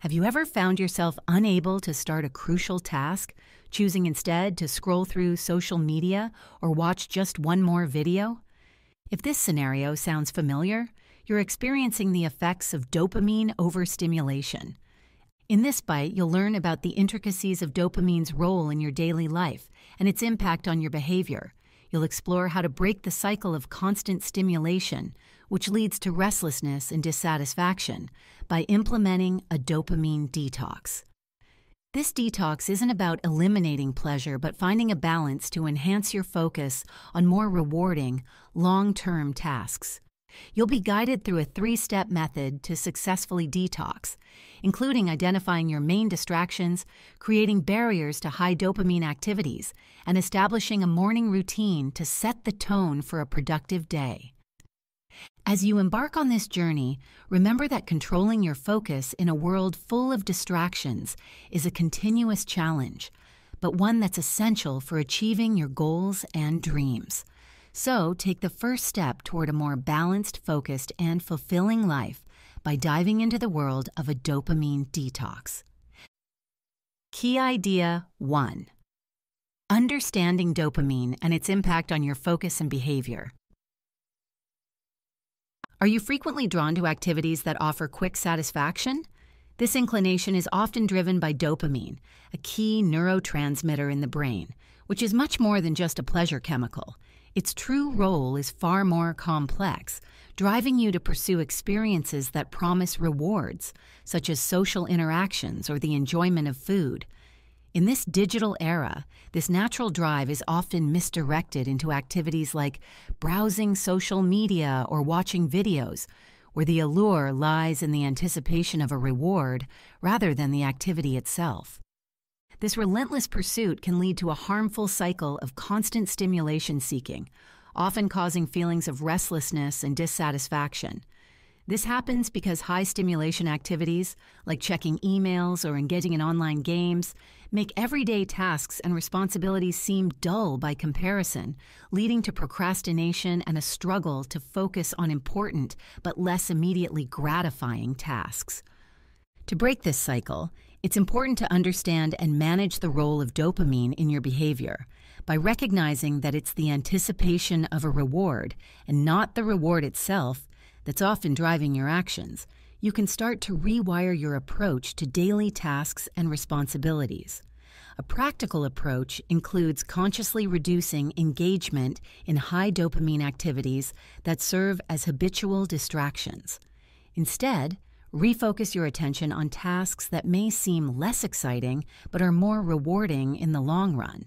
Have you ever found yourself unable to start a crucial task, choosing instead to scroll through social media or watch just one more video? If this scenario sounds familiar, you're experiencing the effects of dopamine overstimulation. In this bite, you'll learn about the intricacies of dopamine's role in your daily life and its impact on your behavior. You'll explore how to break the cycle of constant stimulation, which leads to restlessness and dissatisfaction, by implementing a dopamine detox. This detox isn't about eliminating pleasure, but finding a balance to enhance your focus on more rewarding, long-term tasks. You'll be guided through a 3-step method to successfully detox, including identifying your main distractions, creating barriers to high dopamine activities, and establishing a morning routine to set the tone for a productive day. As you embark on this journey, remember that controlling your focus in a world full of distractions is a continuous challenge, but one that's essential for achieving your goals and dreams. So, take the first step toward a more balanced, focused, and fulfilling life by diving into the world of a dopamine detox. Key Idea 1. Understanding dopamine and its impact on your focus and behavior. Are you frequently drawn to activities that offer quick satisfaction? This inclination is often driven by dopamine, a key neurotransmitter in the brain, which is much more than just a pleasure chemical. Its true role is far more complex, driving you to pursue experiences that promise rewards, such as social interactions or the enjoyment of food. In this digital era, this natural drive is often misdirected into activities like browsing social media or watching videos, where the allure lies in the anticipation of a reward rather than the activity itself. This relentless pursuit can lead to a harmful cycle of constant stimulation seeking, often causing feelings of restlessness and dissatisfaction. This happens because high stimulation activities, like checking emails or engaging in online games, make everyday tasks and responsibilities seem dull by comparison, leading to procrastination and a struggle to focus on important but less immediately gratifying tasks. To break this cycle, it's important to understand and manage the role of dopamine in your behavior by recognizing that it's the anticipation of a reward and not the reward itself that's often driving your actions. You can start to rewire your approach to daily tasks and responsibilities. A practical approach includes consciously reducing engagement in high dopamine activities that serve as habitual distractions. Instead, refocus your attention on tasks that may seem less exciting but are more rewarding in the long run.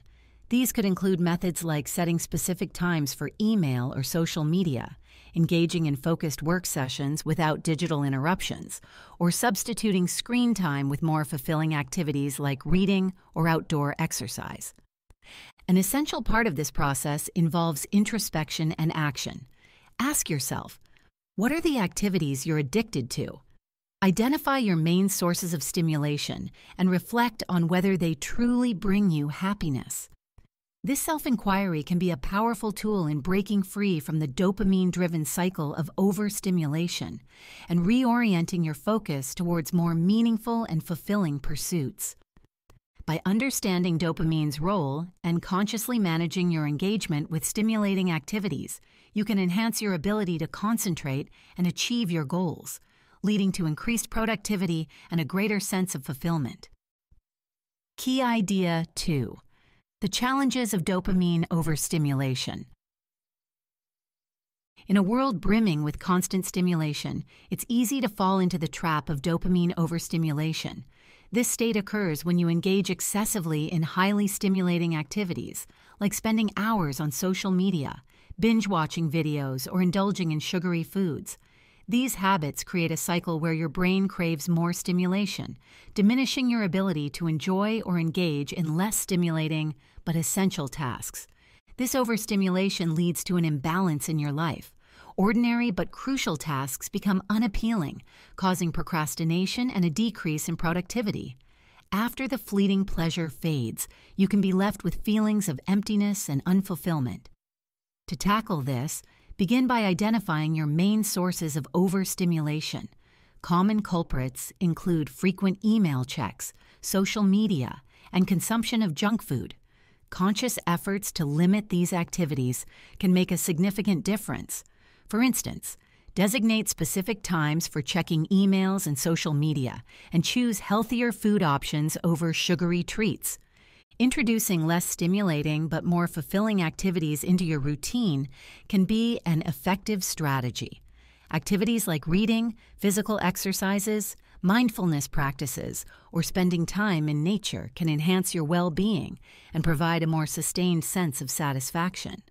These could include methods like setting specific times for email or social media, engaging in focused work sessions without digital interruptions, or substituting screen time with more fulfilling activities like reading or outdoor exercise. An essential part of this process involves introspection and action. Ask yourself, what are the activities you're addicted to? Identify your main sources of stimulation and reflect on whether they truly bring you happiness. This self-inquiry can be a powerful tool in breaking free from the dopamine-driven cycle of overstimulation and reorienting your focus towards more meaningful and fulfilling pursuits. By understanding dopamine's role and consciously managing your engagement with stimulating activities, you can enhance your ability to concentrate and achieve your goals, leading to increased productivity and a greater sense of fulfillment. Key Idea 2. The challenges of dopamine overstimulation. In a world brimming with constant stimulation, it's easy to fall into the trap of dopamine overstimulation. This state occurs when you engage excessively in highly stimulating activities, like spending hours on social media, binge-watching videos, or indulging in sugary foods. These habits create a cycle where your brain craves more stimulation, diminishing your ability to enjoy or engage in less stimulating but essential tasks. This overstimulation leads to an imbalance in your life. Ordinary but crucial tasks become unappealing, causing procrastination and a decrease in productivity. After the fleeting pleasure fades, you can be left with feelings of emptiness and unfulfillment. To tackle this, begin by identifying your main sources of overstimulation. Common culprits include frequent email checks, social media, and consumption of junk food. Conscious efforts to limit these activities can make a significant difference. For instance, designate specific times for checking emails and social media, and choose healthier food options over sugary treats. Introducing less stimulating but more fulfilling activities into your routine can be an effective strategy. Activities like reading, physical exercises, mindfulness practices, or spending time in nature can enhance your well-being and provide a more sustained sense of satisfaction.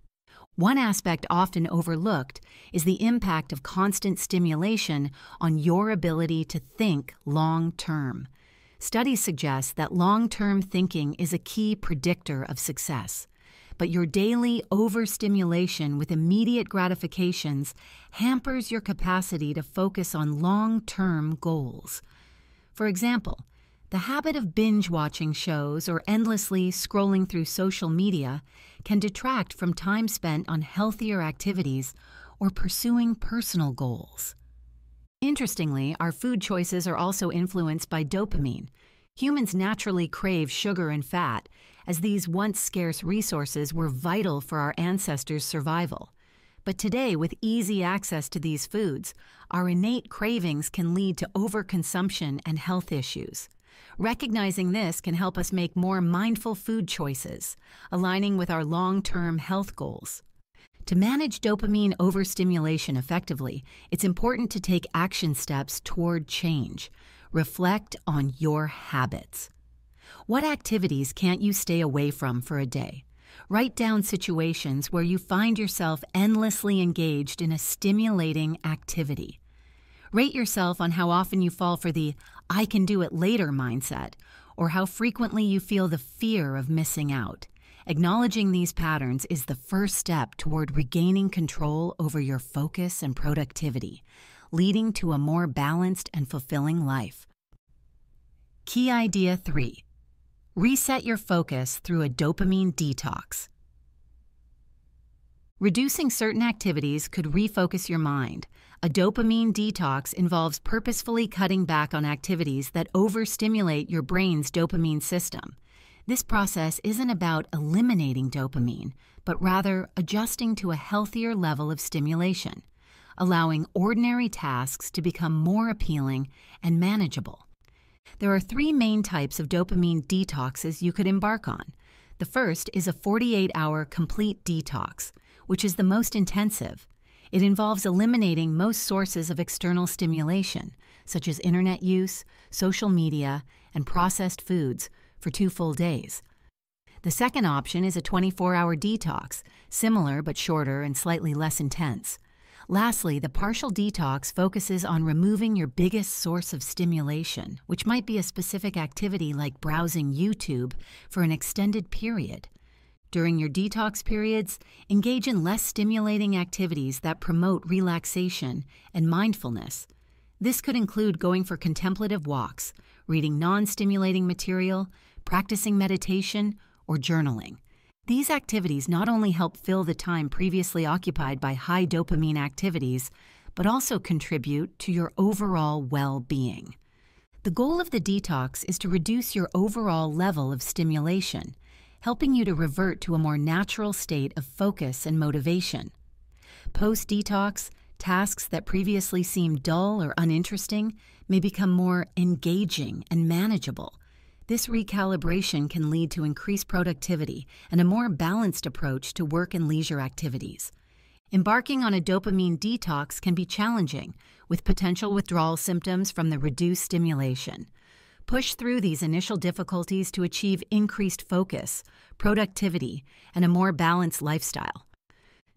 One aspect often overlooked is the impact of constant stimulation on your ability to think long-term. Studies suggest that long-term thinking is a key predictor of success, but your daily overstimulation with immediate gratifications hampers your capacity to focus on long-term goals. For example, the habit of binge-watching shows or endlessly scrolling through social media can detract from time spent on healthier activities or pursuing personal goals. Interestingly, our food choices are also influenced by dopamine. Humans naturally crave sugar and fat, as these once scarce resources were vital for our ancestors' survival. But today, with easy access to these foods, our innate cravings can lead to overconsumption and health issues. Recognizing this can help us make more mindful food choices, aligning with our long-term health goals. To manage dopamine overstimulation effectively, it's important to take action steps toward change. Reflect on your habits. What activities can't you stay away from for a day? Write down situations where you find yourself endlessly engaged in a stimulating activity. Rate yourself on how often you fall for the "I can do it later" mindset, or how frequently you feel the fear of missing out. Acknowledging these patterns is the first step toward regaining control over your focus and productivity, leading to a more balanced and fulfilling life. Key idea 3. Reset your focus through a dopamine detox. Reducing certain activities could refocus your mind. A dopamine detox involves purposefully cutting back on activities that overstimulate your brain's dopamine system. This process isn't about eliminating dopamine, but rather adjusting to a healthier level of stimulation, allowing ordinary tasks to become more appealing and manageable. There are 3 main types of dopamine detoxes you could embark on. The first is a 48-hour complete detox, which is the most intensive. It involves eliminating most sources of external stimulation, such as internet use, social media, and processed foods, for 2 full days. The second option is a 24-hour detox, similar but shorter and slightly less intense. Lastly, the partial detox focuses on removing your biggest source of stimulation, which might be a specific activity like browsing YouTube, for an extended period. During your detox periods, engage in less stimulating activities that promote relaxation and mindfulness. This could include going for contemplative walks, reading non-stimulating material, practicing meditation, or journaling. These activities not only help fill the time previously occupied by high dopamine activities, but also contribute to your overall well-being. The goal of the detox is to reduce your overall level of stimulation, helping you to revert to a more natural state of focus and motivation. Post-detox, tasks that previously seemed dull or uninteresting may become more engaging and manageable. This recalibration can lead to increased productivity and a more balanced approach to work and leisure activities. Embarking on a dopamine detox can be challenging, with potential withdrawal symptoms from the reduced stimulation. Push through these initial difficulties to achieve increased focus, productivity, and a more balanced lifestyle.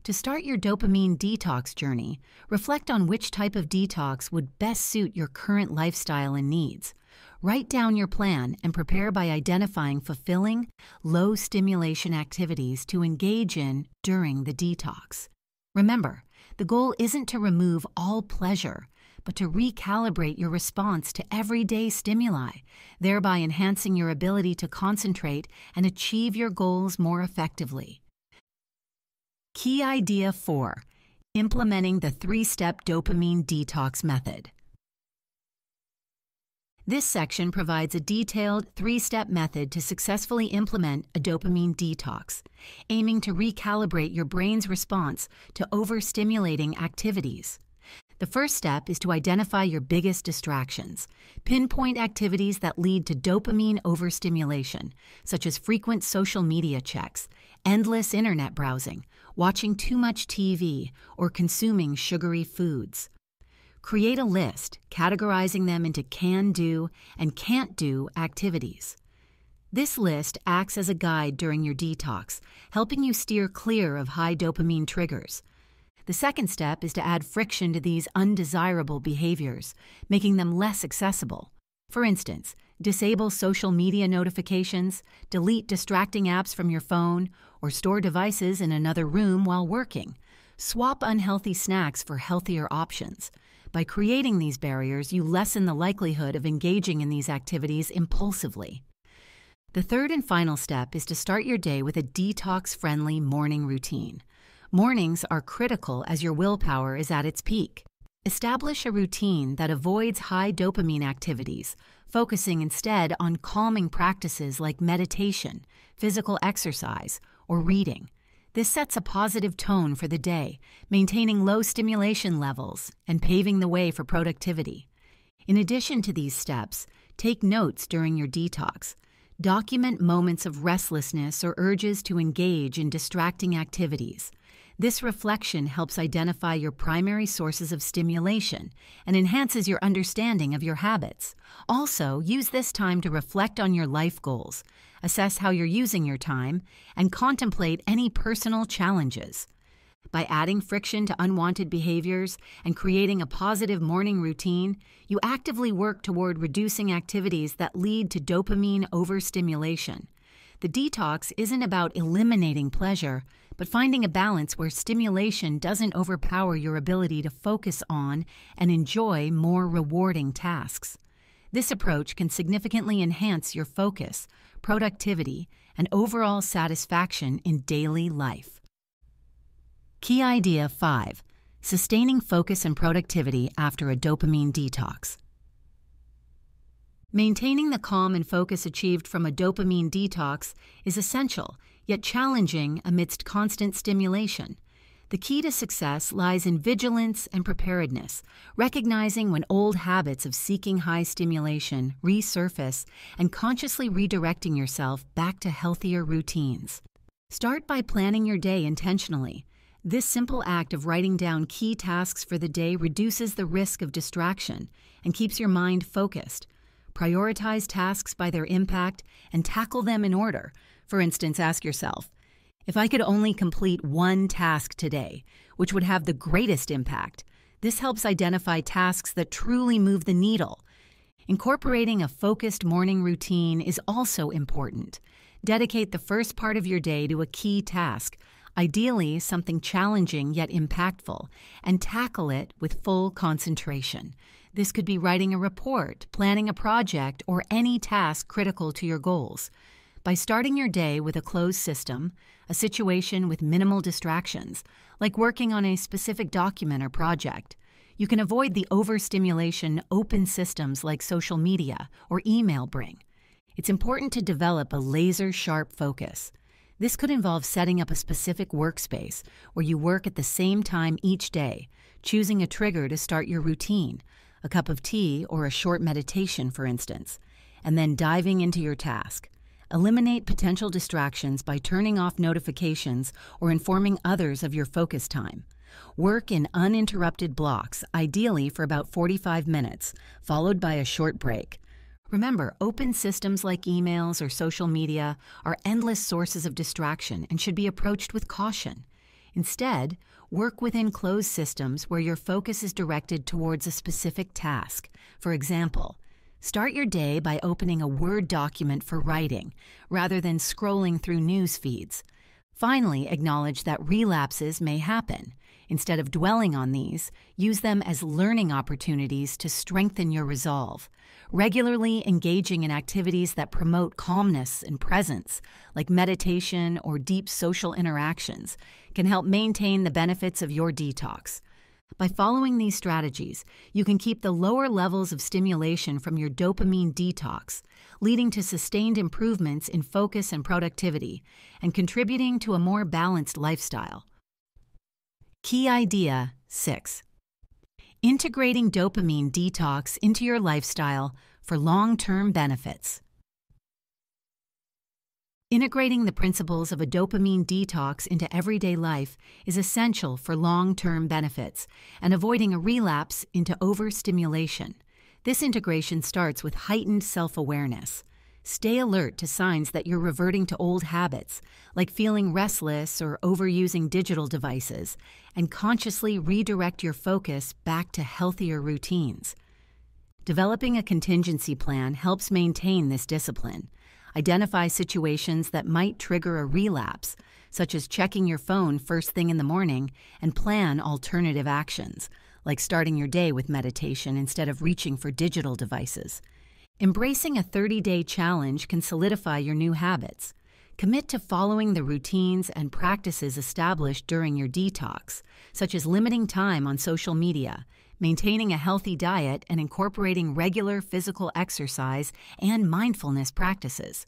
To start your dopamine detox journey, reflect on which type of detox would best suit your current lifestyle and needs. Write down your plan and prepare by identifying fulfilling, low-stimulation activities to engage in during the detox. Remember, the goal isn't to remove all pleasure, but to recalibrate your response to everyday stimuli, thereby enhancing your ability to concentrate and achieve your goals more effectively. Key idea 4. Implementing the 3-step dopamine detox method. This section provides a detailed 3-step method to successfully implement a dopamine detox, aiming to recalibrate your brain's response to overstimulating activities. The first step is to identify your biggest distractions. Pinpoint activities that lead to dopamine overstimulation, such as frequent social media checks, endless internet browsing, watching too much TV, or consuming sugary foods. Create a list, categorizing them into can-do and can't-do activities. This list acts as a guide during your detox, helping you steer clear of high dopamine triggers. The second step is to add friction to these undesirable behaviors, making them less accessible. For instance, disable social media notifications, delete distracting apps from your phone, or store devices in another room while working. Swap unhealthy snacks for healthier options. By creating these barriers, you lessen the likelihood of engaging in these activities impulsively. The third and final step is to start your day with a detox-friendly morning routine. Mornings are critical as your willpower is at its peak. Establish a routine that avoids high dopamine activities, focusing instead on calming practices like meditation, physical exercise, or reading. This sets a positive tone for the day, maintaining low stimulation levels and paving the way for productivity. In addition to these steps, take notes during your detox. Document moments of restlessness or urges to engage in distracting activities. This reflection helps identify your primary sources of stimulation and enhances your understanding of your habits. Also, use this time to reflect on your life goals, assess how you're using your time, and contemplate any personal challenges. By adding friction to unwanted behaviors and creating a positive morning routine, you actively work toward reducing activities that lead to dopamine overstimulation. The detox isn't about eliminating pleasure, but finding a balance where stimulation doesn't overpower your ability to focus on and enjoy more rewarding tasks. This approach can significantly enhance your focus, productivity, and overall satisfaction in daily life. Key Idea 5. Sustaining focus and productivity after a dopamine detox. Maintaining the calm and focus achieved from a dopamine detox is essential, yet challenging amidst constant stimulation. The key to success lies in vigilance and preparedness, recognizing when old habits of seeking high stimulation resurface and consciously redirecting yourself back to healthier routines. Start by planning your day intentionally. This simple act of writing down key tasks for the day reduces the risk of distraction and keeps your mind focused. Prioritize tasks by their impact and tackle them in order. For instance, ask yourself, if I could only complete one task today, which would have the greatest impact? This helps identify tasks that truly move the needle. Incorporating a focused morning routine is also important. Dedicate the first part of your day to a key task, ideally something challenging yet impactful, and tackle it with full concentration. This could be writing a report, planning a project, or any task critical to your goals. By starting your day with a closed system, a situation with minimal distractions, like working on a specific document or project, you can avoid the overstimulation open systems like social media or email bring. It's important to develop a laser-sharp focus. This could involve setting up a specific workspace where you work at the same time each day, choosing a trigger to start your routine, a cup of tea or a short meditation, for instance, and then diving into your task. Eliminate potential distractions by turning off notifications or informing others of your focus time. Work in uninterrupted blocks, ideally for about 45 minutes, followed by a short break. Remember, open systems like emails or social media are endless sources of distraction and should be approached with caution. Instead, work within closed systems where your focus is directed towards a specific task. For example, start your day by opening a Word document for writing, rather than scrolling through news feeds. Finally, acknowledge that relapses may happen. Instead of dwelling on these, use them as learning opportunities to strengthen your resolve. Regularly engaging in activities that promote calmness and presence, like meditation or deep social interactions, can help maintain the benefits of your detox. By following these strategies, you can keep the lower levels of stimulation from your dopamine detox, leading to sustained improvements in focus and productivity, and contributing to a more balanced lifestyle. Key Idea 6. Integrating dopamine detox into your lifestyle for long-term benefits. Integrating the principles of a dopamine detox into everyday life is essential for long-term benefits and avoiding a relapse into overstimulation. This integration starts with heightened self-awareness. Stay alert to signs that you're reverting to old habits, like feeling restless or overusing digital devices, and consciously redirect your focus back to healthier routines. Developing a contingency plan helps maintain this discipline. Identify situations that might trigger a relapse, such as checking your phone first thing in the morning, and plan alternative actions, like starting your day with meditation instead of reaching for digital devices. Embracing a 30-day challenge can solidify your new habits. Commit to following the routines and practices established during your detox, such as limiting time on social media, maintaining a healthy diet, and incorporating regular physical exercise and mindfulness practices.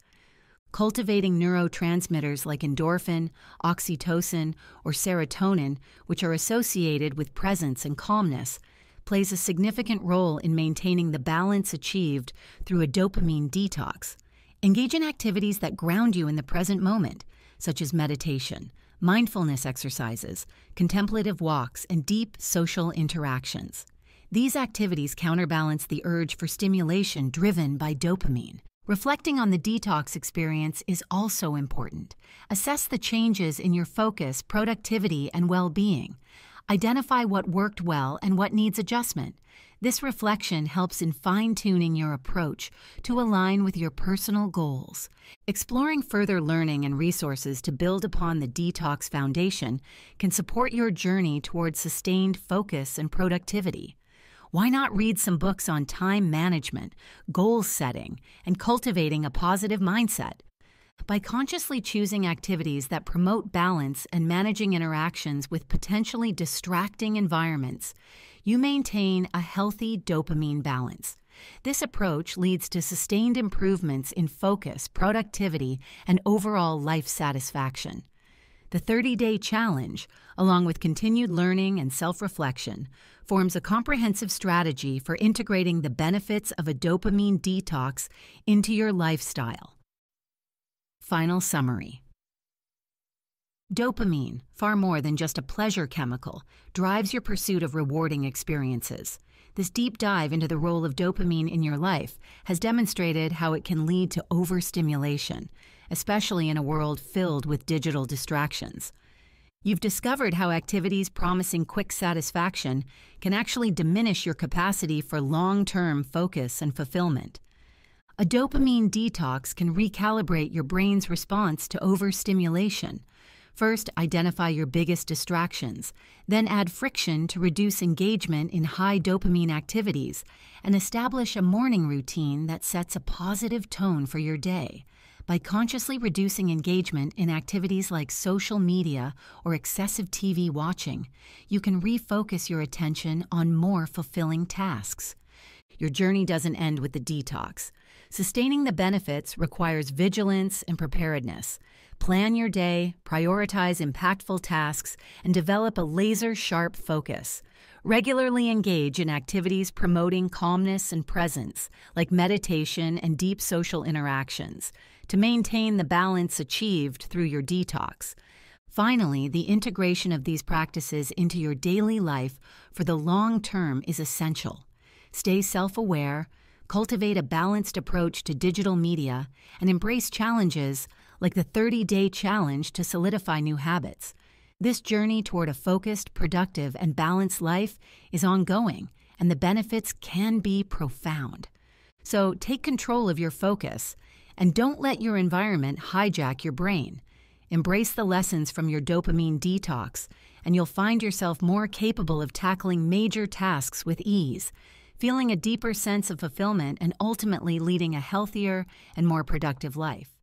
Cultivating neurotransmitters like endorphin, oxytocin, or serotonin, which are associated with presence and calmness, plays a significant role in maintaining the balance achieved through a dopamine detox. Engage in activities that ground you in the present moment, such as meditation, mindfulness exercises, contemplative walks, and deep social interactions. These activities counterbalance the urge for stimulation driven by dopamine. Reflecting on the detox experience is also important. Assess the changes in your focus, productivity, and well-being. Identify what worked well and what needs adjustment. This reflection helps in fine-tuning your approach to align with your personal goals. Exploring further learning and resources to build upon the detox foundation can support your journey towards sustained focus and productivity. Why not read some books on time management, goal setting, and cultivating a positive mindset? By consciously choosing activities that promote balance and managing interactions with potentially distracting environments, you maintain a healthy dopamine balance. This approach leads to sustained improvements in focus, productivity, and overall life satisfaction. The 30-day challenge, along with continued learning and self-reflection, forms a comprehensive strategy for integrating the benefits of a dopamine detox into your lifestyle. Final summary. Dopamine, far more than just a pleasure chemical, drives your pursuit of rewarding experiences. This deep dive into the role of dopamine in your life has demonstrated how it can lead to overstimulation, especially in a world filled with digital distractions. You've discovered how activities promising quick satisfaction can actually diminish your capacity for long-term focus and fulfillment. A dopamine detox can recalibrate your brain's response to overstimulation. First, identify your biggest distractions, then add friction to reduce engagement in high dopamine activities, and establish a morning routine that sets a positive tone for your day. By consciously reducing engagement in activities like social media or excessive TV watching, you can refocus your attention on more fulfilling tasks. Your journey doesn't end with the detox. Sustaining the benefits requires vigilance and preparedness. Plan your day, prioritize impactful tasks, and develop a laser-sharp focus. Regularly engage in activities promoting calmness and presence, like meditation and deep social interactions, to maintain the balance achieved through your detox. Finally, the integration of these practices into your daily life for the long term is essential. Stay self-aware, cultivate a balanced approach to digital media, and embrace challenges like the 30-day challenge to solidify new habits. This journey toward a focused, productive, and balanced life is ongoing, and the benefits can be profound. So take control of your focus, and don't let your environment hijack your brain. Embrace the lessons from your dopamine detox, and you'll find yourself more capable of tackling major tasks with ease, feeling a deeper sense of fulfillment and ultimately leading a healthier and more productive life.